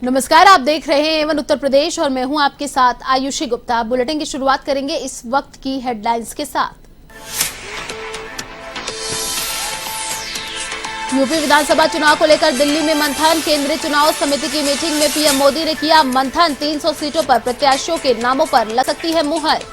नमस्कार, आप देख रहे हैं एवन उत्तर प्रदेश और मैं हूं आपके साथ आयुषी गुप्ता। बुलेटिन की शुरुआत करेंगे इस वक्त की हेडलाइंस के साथ। यूपी विधानसभा चुनाव को लेकर दिल्ली में मंथन। केंद्रीय चुनाव समिति की मीटिंग में पीएम मोदी ने किया मंथन। 300 सीटों पर प्रत्याशियों के नामों पर लग सकती है मुहर।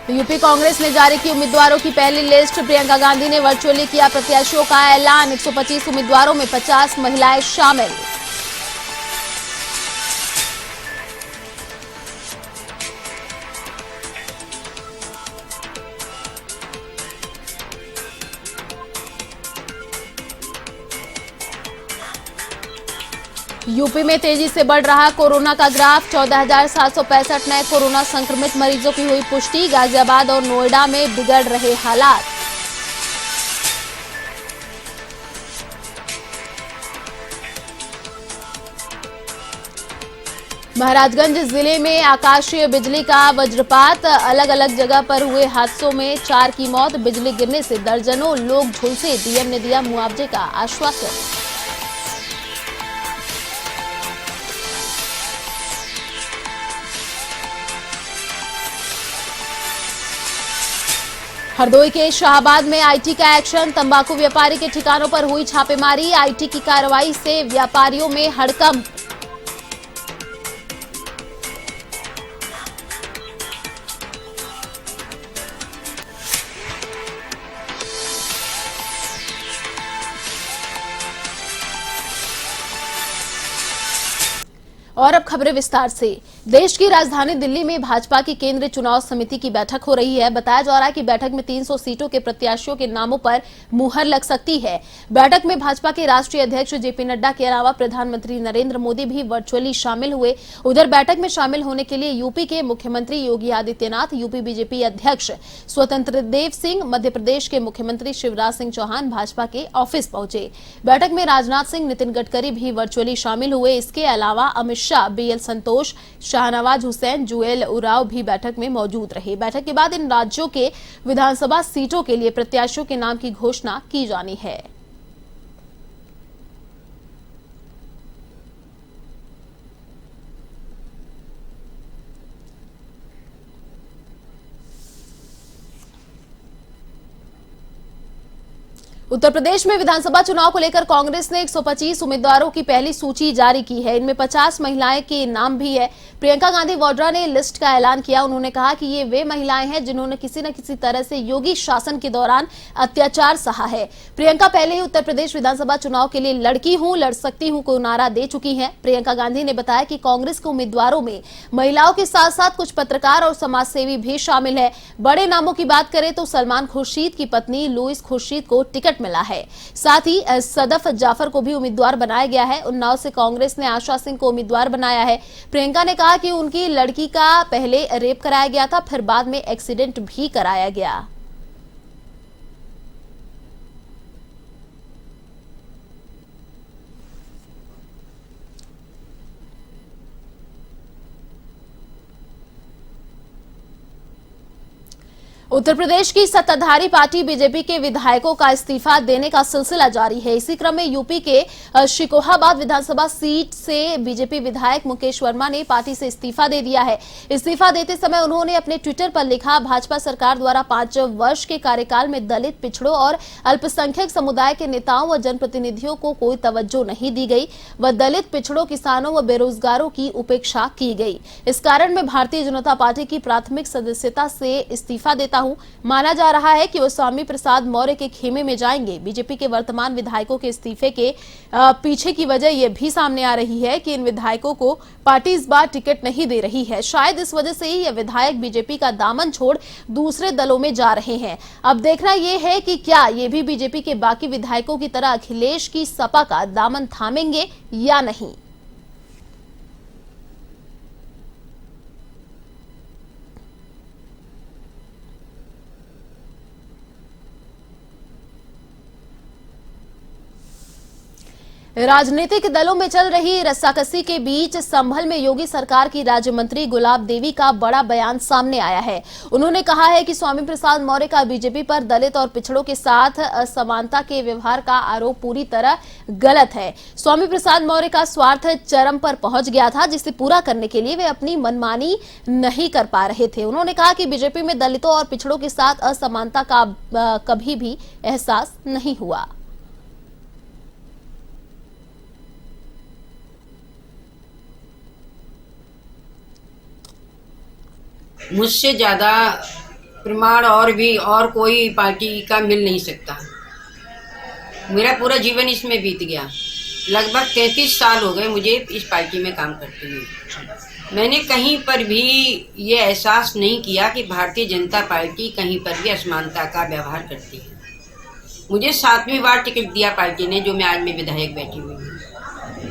यूपी कांग्रेस ने जारी की उम्मीदवारों की पहली लिस्ट। प्रियंका गांधी ने वर्चुअली किया प्रत्याशियों का ऐलान। 125 उम्मीदवारों में 50 महिलाएं शामिल। यूपी में तेजी से बढ़ रहा कोरोना का ग्राफ। 14,765 नए कोरोना संक्रमित मरीजों की हुई पुष्टि। गाजियाबाद और नोएडा में बिगड़ रहे हालात। महाराजगंज जिले में आकाशीय बिजली का वज्रपात। अलग अलग जगह पर हुए हादसों में 4 की मौत। बिजली गिरने से दर्जनों लोग झुलसे। डीएम ने दिया मुआवजे का आश्वासन। हरदोई के शाहबाद में आईटी का एक्शन। तंबाकू व्यापारी के ठिकानों पर हुई छापेमारी। आईटी की कार्रवाई से व्यापारियों में हड़कंप। और अब खबरें विस्तार से। देश की राजधानी दिल्ली में भाजपा की केंद्रीय चुनाव समिति की बैठक हो रही है। बताया जा रहा है कि बैठक में 300 सीटों के प्रत्याशियों के नामों पर मुहर लग सकती है। बैठक में भाजपा के राष्ट्रीय अध्यक्ष जेपी नड्डा के अलावा प्रधानमंत्री नरेंद्र मोदी भी वर्चुअली शामिल हुए। उधर बैठक में शामिल होने के लिए यूपी के मुख्यमंत्री योगी आदित्यनाथ, यूपी बीजेपी अध्यक्ष स्वतंत्र देव सिंह, मध्य प्रदेश के मुख्यमंत्री शिवराज सिंह चौहान भाजपा के ऑफिस पहुंचे। बैठक में राजनाथ सिंह, नितिन गडकरी भी वर्चुअली शामिल हुए। इसके अलावा अमित शाह, बीएल संतोष, शाहनवाज हुसैन, जुएल उराव भी बैठक में मौजूद रहे। बैठक के बाद इन राज्यों के विधानसभा सीटों के लिए प्रत्याशियों के नाम की घोषणा की जानी है। उत्तर प्रदेश में विधानसभा चुनाव को लेकर कांग्रेस ने 125 उम्मीदवारों की पहली सूची जारी की है। इनमें 50 महिलाएं के नाम भी है। प्रियंका गांधी वाड्रा ने लिस्ट का ऐलान किया। उन्होंने कहा कि ये वे महिलाएं हैं जिन्होंने किसी न किसी तरह से योगी शासन के दौरान अत्याचार सहा है। प्रियंका पहले ही उत्तर प्रदेश विधानसभा चुनाव के लिए लड़की हूं, लड़ सकती हूं को नारा दे चुकी है। प्रियंका गांधी ने बताया कि कांग्रेस के उम्मीदवारों में महिलाओं के साथ साथ कुछ पत्रकार और समाजसेवी भी शामिल है। बड़े नामों की बात करें तो सलमान खुर्शीद की पत्नी लुइस खुर्शीद को टिकट मिला है। साथ ही सदफ जाफर को भी उम्मीदवार बनाया गया है। उन्नाव से कांग्रेस ने आशा सिंह को उम्मीदवार बनाया है। प्रियंका ने कहा कि उनकी लड़की का पहले रेप कराया गया था, फिर बाद में एक्सीडेंट भी कराया गया। उत्तर प्रदेश की सत्ताधारी पार्टी बीजेपी के विधायकों का इस्तीफा देने का सिलसिला जारी है। इसी क्रम में यूपी के शिकोहाबाद विधानसभा सीट से बीजेपी विधायक मुकेश वर्मा ने पार्टी से इस्तीफा दे दिया है। इस्तीफा देते समय उन्होंने अपने ट्विटर पर लिखा, भाजपा सरकार द्वारा 5 वर्ष के कार्यकाल में दलित, पिछड़ों और अल्पसंख्यक समुदाय के नेताओं व जनप्रतिनिधियों को कोई तवज्जो नहीं दी गई व दलित, पिछड़ों, किसानों व बेरोजगारों की उपेक्षा की गई। इस कारण मैं भारतीय जनता पार्टी की प्राथमिक सदस्यता से इस्तीफा देता हूं। माना जा रहा है कि वो स्वामी प्रसाद मौर्य के खेमे में जाएंगे। बीजेपी के वर्तमान विधायकों के इस्तीफे के पीछे की वजह यह भी सामने आ रही है कि इन विधायकों को पार्टी इस बार टिकट नहीं दे रही है। शायद इस वजह से ही ये विधायक बीजेपी का दामन छोड़ दूसरे दलों में जा रहे हैं। अब देखना यह है कि क्या ये भी बीजेपी के बाकी विधायकों की तरह अखिलेश की सपा का दामन थामेंगे या नहीं। राजनीतिक दलों में चल रही रस्साकसी के बीच संभल में योगी सरकार की राज्य मंत्री गुलाब देवी का बड़ा बयान सामने आया है। उन्होंने कहा है कि स्वामी प्रसाद मौर्य का बीजेपी पर दलित और पिछड़ों के साथ असमानता के व्यवहार का आरोप पूरी तरह गलत है। स्वामी प्रसाद मौर्य का स्वार्थ चरम पर पहुंच गया था, जिसे पूरा करने के लिए वे अपनी मनमानी नहीं कर पा रहे थे। उन्होंने कहा कि बीजेपी में दलितों और पिछड़ों के साथ असमानता का कभी भी एहसास नहीं हुआ। मुझसे ज़्यादा प्रमाण और कोई पार्टी का मिल नहीं सकता। मेरा पूरा जीवन इसमें बीत गया। लगभग 33 साल हो गए मुझे इस पार्टी में काम करते हुए। मैंने कहीं पर भी ये एहसास नहीं किया कि भारतीय जनता पार्टी कहीं पर भी असमानता का व्यवहार करती है। मुझे 7वीं बार टिकट दिया पार्टी ने, जो मैं आज में विधायक बैठी हुई हूँ।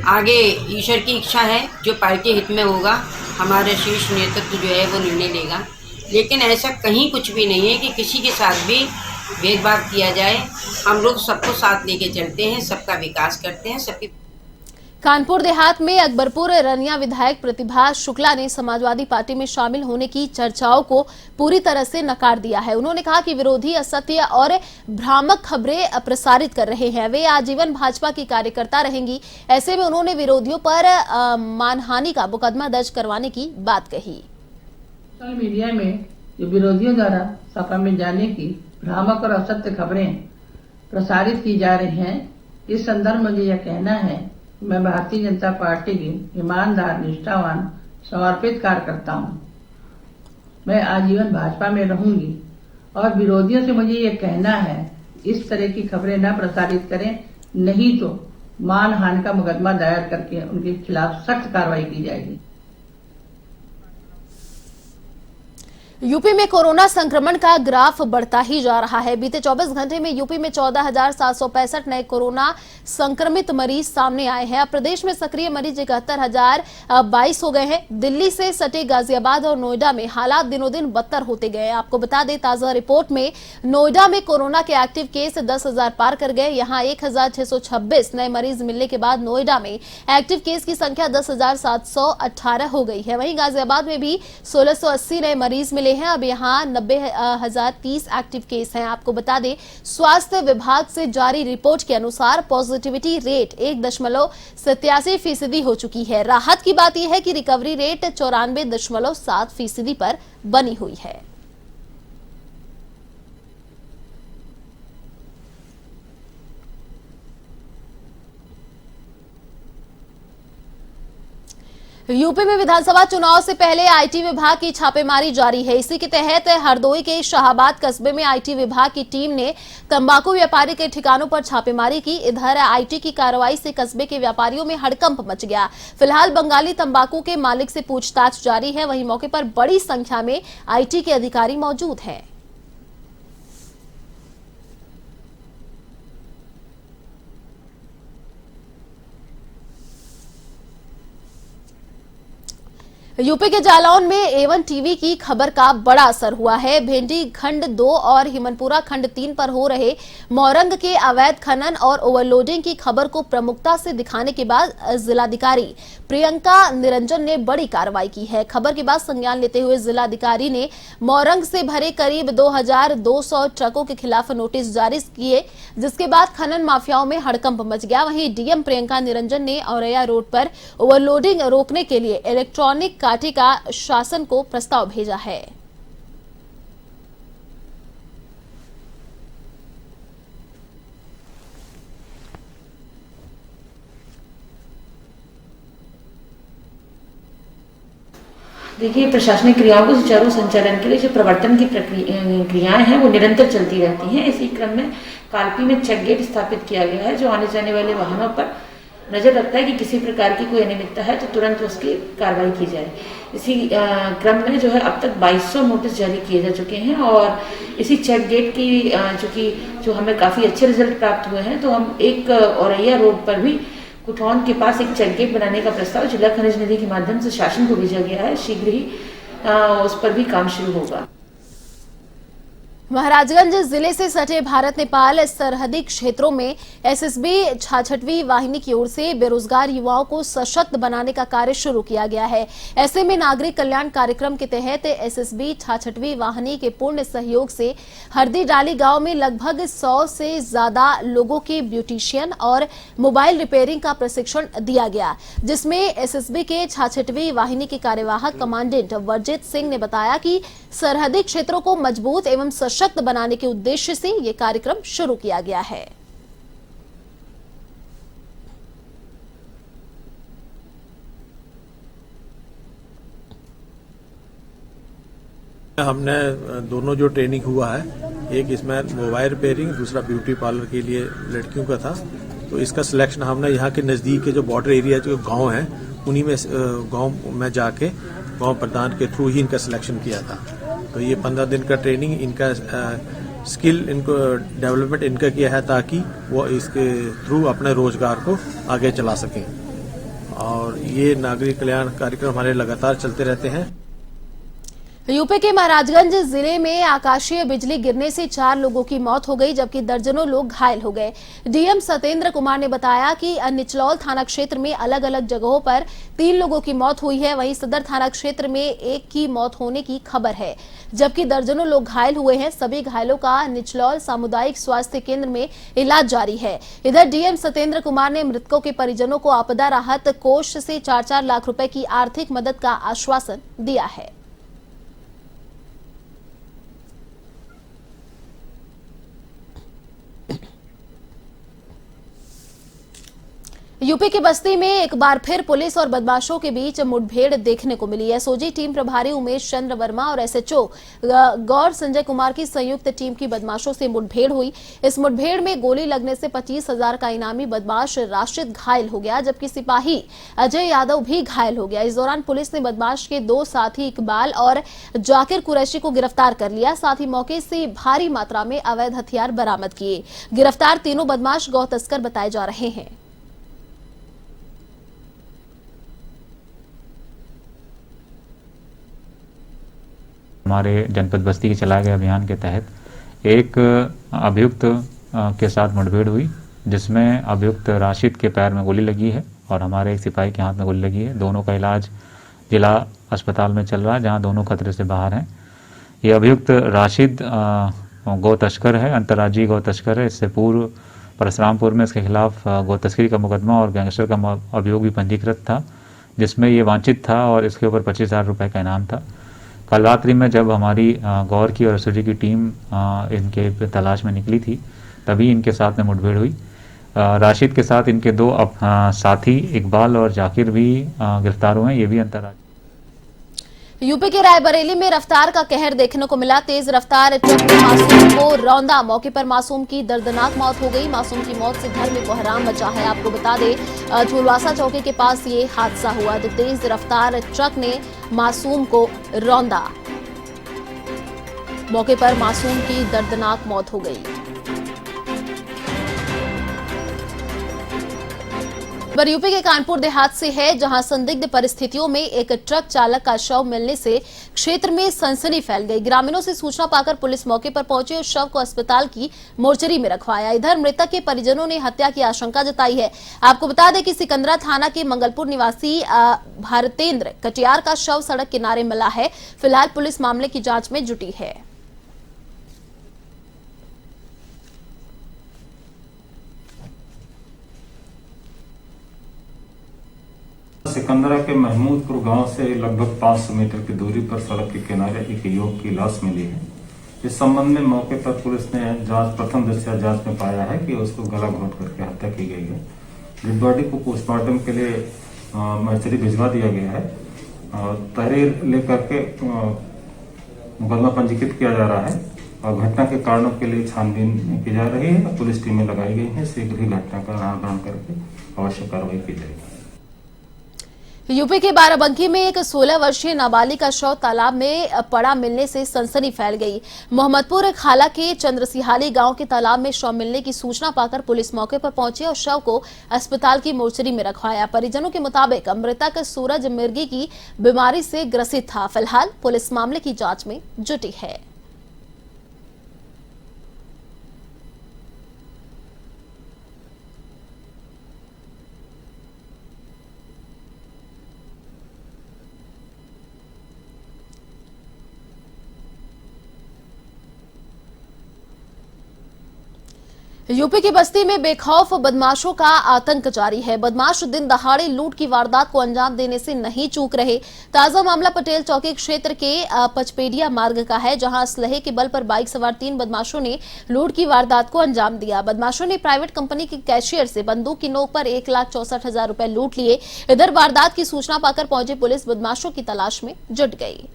आगे ईश्वर की इच्छा है, जो पार्टी हित में होगा हमारा शीर्ष नेतृत्व जो है वो निर्णय लेगा। लेकिन ऐसा कहीं कुछ भी नहीं है कि किसी के साथ भी भेदभाव किया जाए। हम लोग सबको साथ लेके चलते हैं, सबका विकास करते हैं, सबकी। कानपुर देहात में अकबरपुर रनिया विधायक प्रतिभा शुक्ला ने समाजवादी पार्टी में शामिल होने की चर्चाओं को पूरी तरह से नकार दिया है। उन्होंने कहा कि विरोधी असत्य और भ्रामक खबरें प्रसारित कर रहे हैं। वे आजीवन भाजपा की कार्यकर्ता रहेंगी। ऐसे में उन्होंने विरोधियों पर मानहानि का मुकदमा दर्ज करवाने की बात कही। सोशल मीडिया में जो विरोधियों द्वारा सपा में जाने की भ्रामक और असत्य खबरें प्रसारित की जा रही हैं, इस संदर्भ में मुझे यह कहना है, मैं भारतीय जनता पार्टी की ईमानदार, निष्ठावान, समर्पित कार्यकर्ता हूँ। मैं आजीवन भाजपा में रहूंगी और विरोधियों से मुझे ये कहना है, इस तरह की खबरें न प्रसारित करें, नहीं तो मानहानि का मुकदमा दायर करके उनके खिलाफ सख्त कार्रवाई की जाएगी। यूपी में कोरोना संक्रमण का ग्राफ बढ़ता ही जा रहा है। बीते 24 घंटे में यूपी में 14,765 नए कोरोना संक्रमित मरीज सामने आए हैं। अब प्रदेश में सक्रिय मरीज 71,022 हो गए हैं। दिल्ली से सटे गाजियाबाद और नोएडा में हालात दिनों दिन बदतर होते गए। आपको बता दें, ताजा रिपोर्ट में नोएडा में कोरोना के एक्टिव केस 10,000 पार कर गए। यहां 1,626 नए मरीज मिलने के बाद नोएडा में एक्टिव केस की संख्या 10,718 हो गई है। वहीं गाजियाबाद में भी 1,680 नए मरीज मिले हैं। अब यहां 90,030 एक्टिव केस हैं। आपको बता दें, स्वास्थ्य विभाग से जारी रिपोर्ट के अनुसार पॉजिटिविटी रेट 1.87% हो चुकी है। राहत की बात यह है कि रिकवरी रेट 94.7% पर बनी हुई है। यूपी में विधानसभा चुनाव से पहले आईटी विभाग की छापेमारी जारी है। इसी के तहत हरदोई के शाहाबाद कस्बे में आईटी विभाग की टीम ने तंबाकू व्यापारी के ठिकानों पर छापेमारी की। इधर आईटी की कार्रवाई से कस्बे के व्यापारियों में हड़कंप मच गया। फिलहाल बंगाली तंबाकू के मालिक से पूछताछ जारी है। वहीं मौके पर बड़ी संख्या में आईटी के अधिकारी मौजूद हैं। यूपी के जालौन में A1 टीवी की खबर का बड़ा असर हुआ है। भेंडी खंड 2 और हिमनपुरा खंड 3 पर हो रहे मोरंग के अवैध खनन और ओवरलोडिंग की खबर को प्रमुखता से दिखाने के बाद जिलाधिकारी प्रियंका निरंजन ने बड़ी कार्रवाई की है। खबर के बाद संज्ञान लेते हुए जिलाधिकारी ने मोरंग से भरे करीब 2,200 ट्रकों के खिलाफ नोटिस जारी किए, जिसके बाद खनन माफियाओं में हड़कंप मच गया। वहीं डीएम प्रियंका निरंजन ने औरैया रोड पर ओवरलोडिंग रोकने के लिए इलेक्ट्रॉनिक काठी का शासन को प्रस्ताव भेजा है। देखिए, प्रशासनिक क्रियाओं को सुचारू संचालन के लिए जो प्रवर्तन की क्रियाएं हैं वो निरंतर चलती रहती हैं। इसी क्रम में कालपी में चेक गेट स्थापित किया गया है, जो आने जाने वाले वाहनों पर नजर रखता है कि किसी प्रकार की कोई अनियमितता है तो तुरंत उसकी कार्रवाई की जाए। इसी क्रम में जो है अब तक 2200 नोटिस जारी किए जा चुके हैं और इसी चेक गेट की जो हमें काफ़ी अच्छे रिजल्ट प्राप्त हुए हैं, तो हम एक औरैया रोड पर भी कुठौन के पास एक चेक गेट बनाने का प्रस्ताव जिला खनिज निधि के माध्यम से शासन को भेजा गया है। शीघ्र ही उस पर भी काम शुरू होगा। महाराजगंज जिले से सटे भारत नेपाल सरहदी क्षेत्रों में एसएसबी 66वीं वाहिनी की ओर से बेरोजगार युवाओं को सशक्त बनाने का कार्य शुरू किया गया है। ऐसे में नागरिक कल्याण कार्यक्रम के तहत एसएसबी 66वीं वाहिनी के पूर्ण सहयोग से हरदी डाली गांव में लगभग 100 से ज्यादा लोगों के ब्यूटिशियन और मोबाइल रिपेयरिंग का प्रशिक्षण दिया गया, जिसमें एसएसबी के 66वीं वाहिनी के कार्यवाहक कमांडेंट वर्जित सिंह ने बताया कि सरहदी क्षेत्रों को मजबूत एवं सशक्त बनाने के उद्देश्य से ये कार्यक्रम शुरू किया गया है। हमने दोनों जो ट्रेनिंग हुआ है, एक इसमें मोबाइल रिपेयरिंग, दूसरा ब्यूटी पार्लर के लिए लड़कियों का था। तो इसका सिलेक्शन हमने यहाँ के नज़दीक के जो बॉर्डर एरिया जो गांव हैं उन्हीं में गांव में जाके गांव प्रधान के थ्रू ही इनका सिलेक्शन किया था। तो ये 15 दिन का ट्रेनिंग इनका स्किल इनको डेवलपमेंट इनका किया है ताकि वो इसके थ्रू अपने रोजगार को आगे चला सकें। और ये नागरिक कल्याण कार्यक्रम हमारे लगातार चलते रहते हैं। यूपी के महाराजगंज जिले में आकाशीय बिजली गिरने से 4 लोगों की मौत हो गई, जबकि दर्जनों लोग घायल हो गए। डीएम सत्येंद्र कुमार ने बताया कि निचलौल थाना क्षेत्र में अलग अलग जगहों पर 3 लोगों की मौत हुई है। वहीं सदर थाना क्षेत्र में 1 की मौत होने की खबर है, जबकि दर्जनों लोग घायल हुए हैं। सभी घायलों का निचलौल सामुदायिक स्वास्थ्य केंद्र में इलाज जारी है। इधर डीएम सत्येंद्र कुमार ने मृतकों के परिजनों को आपदा राहत कोष से 4-4 लाख रुपए की आर्थिक मदद का आश्वासन दिया है। यूपी के बस्ती में एक बार फिर पुलिस और बदमाशों के बीच मुठभेड़ देखने को मिली है। एसओजी टीम प्रभारी उमेश चंद्र वर्मा और एसएचओ गौर संजय कुमार की संयुक्त टीम की बदमाशों से मुठभेड़ हुई। इस मुठभेड़ में गोली लगने से 25,000 का इनामी बदमाश राशिद घायल हो गया, जबकि सिपाही अजय यादव भी घायल हो गया। इस दौरान पुलिस ने बदमाश के 2 साथी इकबाल और जाकिर कुरैशी को गिरफ्तार कर लिया। साथ ही मौके से भारी मात्रा में अवैध हथियार बरामद किए। गिरफ्तार तीनों बदमाश गौ तस्कर बताए जा रहे हैं। हमारे जनपद बस्ती के चलाए गए अभियान के तहत एक अभियुक्त के साथ मुठभेड़ हुई, जिसमें अभियुक्त राशिद के पैर में गोली लगी है और हमारे एक सिपाही के हाथ में गोली लगी है। दोनों का इलाज जिला अस्पताल में चल रहा है, जहां दोनों खतरे से बाहर हैं। ये अभियुक्त राशिद गौ तस्कर है, अंतर्राज्यीय गौ तस्कर है। इससे पूर्व परशुरामपुर में इसके खिलाफ गौ तस्करी का मुकदमा और गैंगस्टर का अभियोग भी पंजीकृत था, जिसमें ये वांछित था और इसके ऊपर 25,000 रुपये का इनाम था। कल रात्रि में जब हमारी गौर की और एसओजी की टीम इनके तलाश में निकली थी, तभी इनके साथ में मुठभेड़ हुई। राशिद के साथ इनके 2 साथी इकबाल और जाकिर भी गिरफ्तार हुए हैं। ये भी अंतर्राज्यीय। यूपी के रायबरेली में रफ्तार का कहर देखने को मिला। तेज रफ्तार ट्रक ने मासूम को रौंदा। मौके पर मासूम की दर्दनाक मौत हो गई। मासूम की मौत से घर में कोहराम मचा है। आपको बता दें, झुलवासा चौकी के पास ये हादसा हुआ। तो तेज रफ्तार ट्रक ने मासूम को रौंदा। मौके पर मासूम की दर्दनाक मौत हो गई। पर यूपी के कानपुर देहात से है, जहां संदिग्ध परिस्थितियों में एक ट्रक चालक का शव मिलने से क्षेत्र में सनसनी फैल गई। ग्रामीणों से सूचना पाकर पुलिस मौके पर पहुंची और शव को अस्पताल की मोर्चरी में रखवाया। इधर मृतक के परिजनों ने हत्या की आशंका जताई है। आपको बता दें कि सिकंदरा थाना के मंगलपुर निवासी भारतेंद्र कटियार का शव सड़क किनारे मिला है। फिलहाल पुलिस मामले की जांच में जुटी है। सिकंदरा के महमूदपुर गांव से लगभग 500 मीटर की दूरी पर सड़क के किनारे एक युवक की लाश मिली है। इस संबंध में मौके पर पुलिस ने प्रथम दृष्टया जांच में पाया है कि उसको गला घोंट करके हत्या की गई है। डेड बॉडी को पोस्टमार्टम के लिए मर्चरी भिजवा दिया गया है और तहरीर लेकर के मुकदमा पंजीकृत किया जा रहा है और घटना के कारणों के लिए छानबीन की जा रही है। पुलिस टीमें लगाई गई हैं। शीघ्र ही घटना का निराकरण करके आवश्यक कार्रवाई की जाएगी। यूपी के बाराबंकी में एक 16 वर्षीय नाबालिग का शव तालाब में पड़ा मिलने से सनसनी फैल गई। मोहम्मदपुर खाला के चंद्रसिहाली गांव के तालाब में शव मिलने की सूचना पाकर पुलिस मौके पर पहुंची और शव को अस्पताल की मोर्चरी में रखवाया। परिजनों के मुताबिक मृतक सूरज मिर्गी की बीमारी से ग्रसित था। फिलहाल पुलिस मामले की जांच में जुटी है। यूपी की बस्ती में बेखौफ बदमाशों का आतंक जारी है। बदमाश दिन दहाड़े लूट की वारदात को अंजाम देने से नहीं चूक रहे। ताजा मामला पटेल चौकी क्षेत्र के पचपेडिया मार्ग का है, जहां असलहे के बल पर बाइक सवार 3 बदमाशों ने लूट की वारदात को अंजाम दिया। बदमाशों ने प्राइवेट कंपनी के कैशियर से बंदूक की नोक पर 1,64,000 रुपए लूट लिए। इधर वारदात की सूचना पाकर पहुंची पुलिस बदमाशों की तलाश में जुट गई।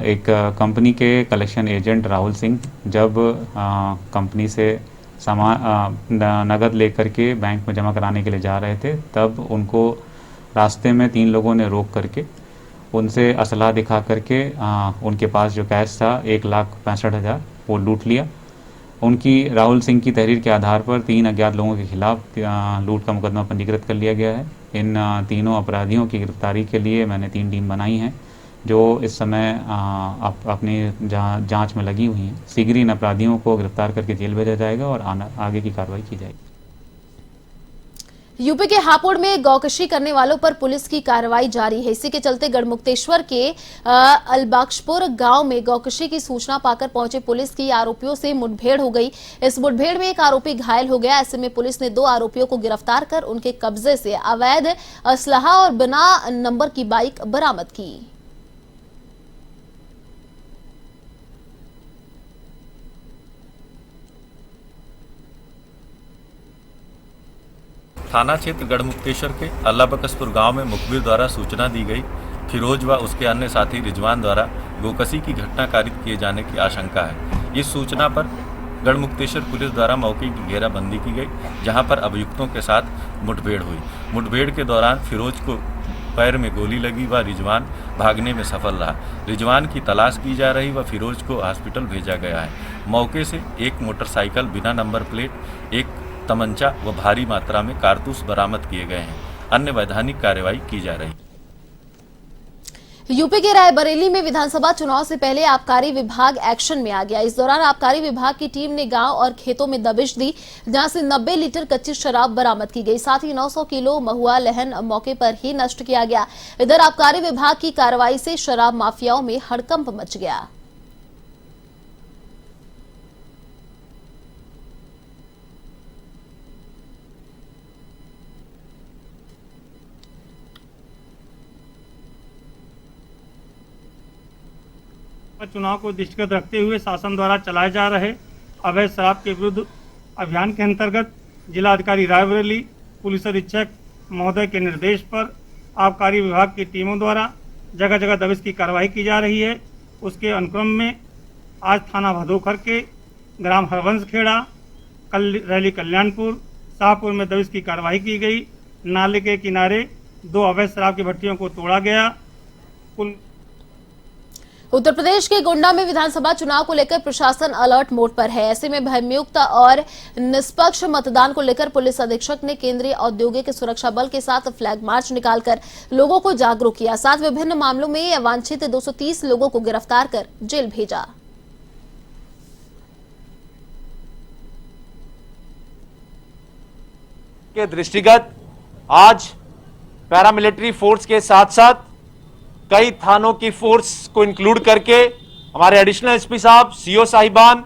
एक कंपनी के कलेक्शन एजेंट राहुल सिंह जब कंपनी से सामान नगद लेकर के बैंक में जमा कराने के लिए जा रहे थे, तब उनको रास्ते में 3 लोगों ने रोक करके उनसे असलहा दिखा करके उनके पास जो कैश था 1,65,000 वो लूट लिया। उनकी राहुल सिंह की तहरीर के आधार पर 3 अज्ञात लोगों के खिलाफ लूट का मुकदमा पंजीकृत कर लिया गया है। इन तीनों अपराधियों की गिरफ्तारी के लिए मैंने 3 टीम बनाई हैं जो इस समय अपनी जांच में लगी हुई हैं। शीघ्र इन अपराधियों को गिरफ्तार करके जेल भेजा जाएगा और आगे की कार्रवाई की जाएगी। यूपी के हापुड़ में गौकशी करने वालों पर पुलिस की कार्रवाई जारी है। इसी के चलते गढ़मुक्तेश्वर के अलबख्शपुर गांव में गौकशी की सूचना पाकर पहुंचे पुलिस की आरोपियों से मुठभेड़ हो गई। इस मुठभेड़ में एक आरोपी घायल हो गया। ऐसे में पुलिस ने 2 आरोपियों को गिरफ्तार कर उनके कब्जे से अवैध असलहा और बिना नंबर की बाइक बरामद की। थाना क्षेत्र गढ़मुक्तेश्वर के अल्लाबकसपुर गांव में मुखबिर द्वारा सूचना दी गई। फिरोज व उसके अन्य साथी रिजवान द्वारा गोकशी की घटना कारित किए जाने की आशंका है। इस सूचना पर गढ़मुक्तेश्वर पुलिस द्वारा मौके की घेराबंदी की गई, जहां पर अभियुक्तों के साथ मुठभेड़ हुई। मुठभेड़ के दौरान फिरोज को पैर में गोली लगी व रिजवान भागने में सफल रहा। रिजवान की तलाश की जा रही व फिरोज को हॉस्पिटल भेजा गया है। मौके से एक मोटरसाइकिल बिना नंबर प्लेट, एक तमंचा व भारी मात्रा में कारतूस बरामद किए गए हैं। अन्य वैधानिक कार्रवाई की जा रही। यूपी के रायबरेली में विधानसभा चुनाव से पहले आबकारी विभाग एक्शन में आ गया। इस दौरान आबकारी विभाग की टीम ने गांव और खेतों में दबिश दी, जहां से 90 लीटर कच्ची शराब बरामद की गई। साथ ही 900 किलो महुआ लहन मौके पर ही नष्ट किया गया। इधर आबकारी विभाग की कार्रवाई से शराब माफियाओं में हड़कंप मच गया। चुनाव को दृष्टिगत रखते हुए शासन द्वारा चलाए जा रहे अवैध शराब के विरुद्ध अभियान के अंतर्गत जिलाधिकारी रायबरेली पुलिस अधीक्षक महोदय के निर्देश पर आबकारी विभाग की टीमों द्वारा जगह जगह दबिश की कार्रवाई की जा रही है। उसके अनुक्रम में आज थाना भदोखर के ग्राम हरवंश खेड़ा, रैली कल्याणपुर, शाहपुर में दबिश की कार्रवाई की गई। नाले के किनारे 2 अवैध शराब की भट्टियों को तोड़ा गया। उत्तर प्रदेश के गोंडा में विधानसभा चुनाव को लेकर प्रशासन अलर्ट मोड पर है। ऐसे में भयमुक्त और निष्पक्ष मतदान को लेकर पुलिस अधीक्षक ने केंद्रीय औद्योगिक सुरक्षा बल के साथ फ्लैग मार्च निकालकर लोगों को जागरूक किया। साथ विभिन्न मामलों में अवांछित 230 लोगों को गिरफ्तार कर जेल भेजा। के दृष्टिगत आज पैरामिलिट्री फोर्स के साथ साथ कई थानों की फोर्स को इंक्लूड करके हमारे एडिशनल एसपी साहब, सीओ साहिबान,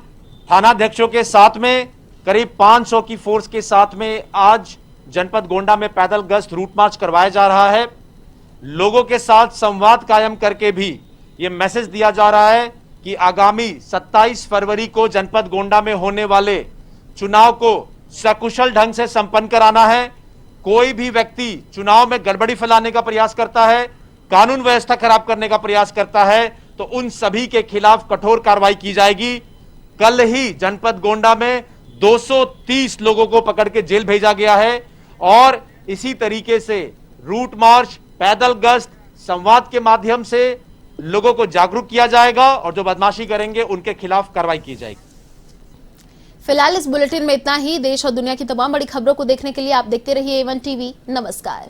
थानाध्यक्षों के साथ में करीब 500 की फोर्स के साथ में आज जनपद गोंडा में पैदल गश्त रूट मार्च करवाया जा रहा है। लोगों के साथ संवाद कायम करके भी ये मैसेज दिया जा रहा है कि आगामी 27 फरवरी को जनपद गोंडा में होने वाले चुनाव को सकुशल ढंग से संपन्न कराना है। कोई भी व्यक्ति चुनाव में गड़बड़ी फैलाने का प्रयास करता है, कानून व्यवस्था खराब करने का प्रयास करता है, तो उन सभी के खिलाफ कठोर कार्रवाई की जाएगी। कल ही जनपद गोंडा में 230 लोगों को पकड़ के जेल भेजा गया है और इसी तरीके से रूट मार्च, पैदल गश्त, संवाद के माध्यम से लोगों को जागरूक किया जाएगा और जो बदमाशी करेंगे उनके खिलाफ कार्रवाई की जाएगी। फिलहाल इस बुलेटिन में इतना ही। देश और दुनिया की तमाम बड़ी खबरों को देखने के लिए आप देखते रहिए A1 टीवी। नमस्कार।